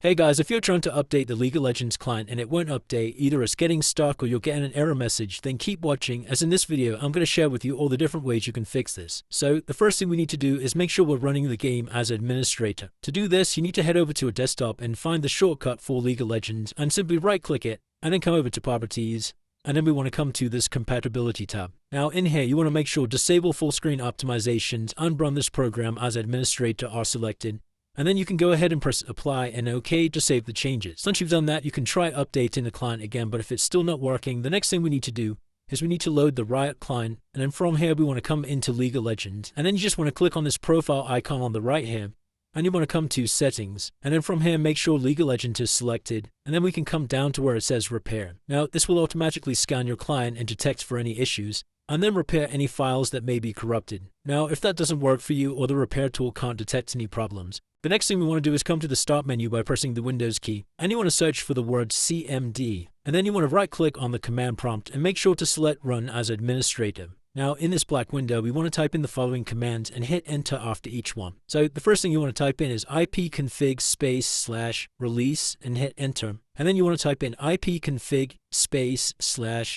Hey guys, if you're trying to update the League of Legends client and it won't update, either it's getting stuck or you're getting an error message, then keep watching, as in this video I'm going to share with you all the different ways you can fix this. So the first thing we need to do is make sure we're running the game as administrator. To do this, you need to head over to a desktop and find the shortcut for League of Legends and simply right click it and then come over to properties. And then we want to come to this compatibility tab. Now in here, you want to make sure disable full screen optimizations and run this program as administrator are selected. And then you can go ahead and press apply and OK to save the changes. Once you've done that, you can try updating the client again, but if it's still not working, the next thing we need to do is we need to load the Riot client. And then from here, we want to come into League of Legends. And then you just want to click on this profile icon on the right here. And you want to come to settings. And then from here, make sure League of Legends is selected. And then we can come down to where it says repair. Now, this will automatically scan your client and detect for any issues, and then repair any files that may be corrupted. Now, if that doesn't work for you or the repair tool can't detect any problems, the next thing we want to do is come to the start menu by pressing the Windows key, and you want to search for the word CMD, and then you want to right click on the command prompt and make sure to select run as administrator. Now in this black window, we want to type in the following commands and hit enter after each one. So the first thing you want to type in is ipconfig space / release and hit enter. And then you want to type in ipconfig space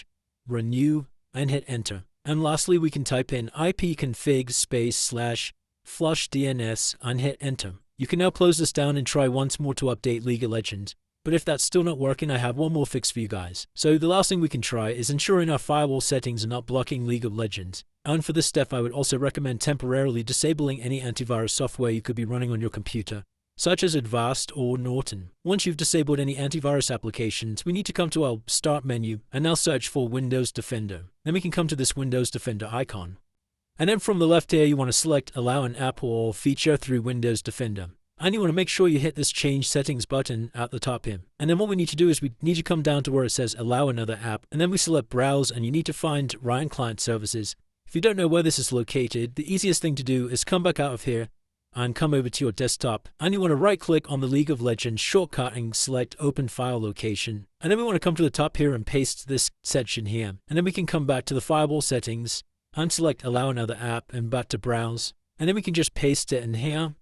/ renew and hit enter. And lastly, we can type in ipconfig space / flush DNS and hit enter. You can now close this down and try once more to update League of Legends. But if that's still not working, I have one more fix for you guys. So the last thing we can try is ensuring our firewall settings are not blocking League of Legends. And for this step, I would also recommend temporarily disabling any antivirus software you could be running on your computer, such as Avast or Norton. Once you've disabled any antivirus applications, we need to come to our start menu and now search for Windows Defender. Then we can come to this Windows Defender icon. And then from the left here, you want to select allow an app or feature through Windows Defender. And you want to make sure you hit this change settings button at the top here. And then what we need to do is we need to come down to where it says allow another app. And then we select browse and you need to find Riot Client Services. If you don't know where this is located, the easiest thing to do is come back out of here and come over to your desktop. And you want to right click on the League of Legends shortcut and select open file location. And then we want to come to the top here and paste this section here. And then we can come back to the firewall settings and select allow another app and back to browse. And then we can just paste it in here.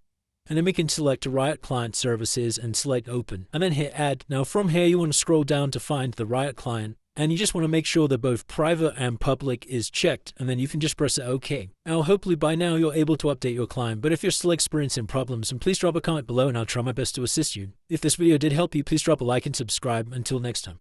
And then we can select Riot Client Services and select open and then hit add. Now from here, you want to scroll down to find the Riot client. And you just want to make sure that both private and public is checked, and then you can just press OK. Now, hopefully by now you're able to update your client, but if you're still experiencing problems, then please drop a comment below and I'll try my best to assist you. If this video did help you, please drop a like and subscribe. Until next time.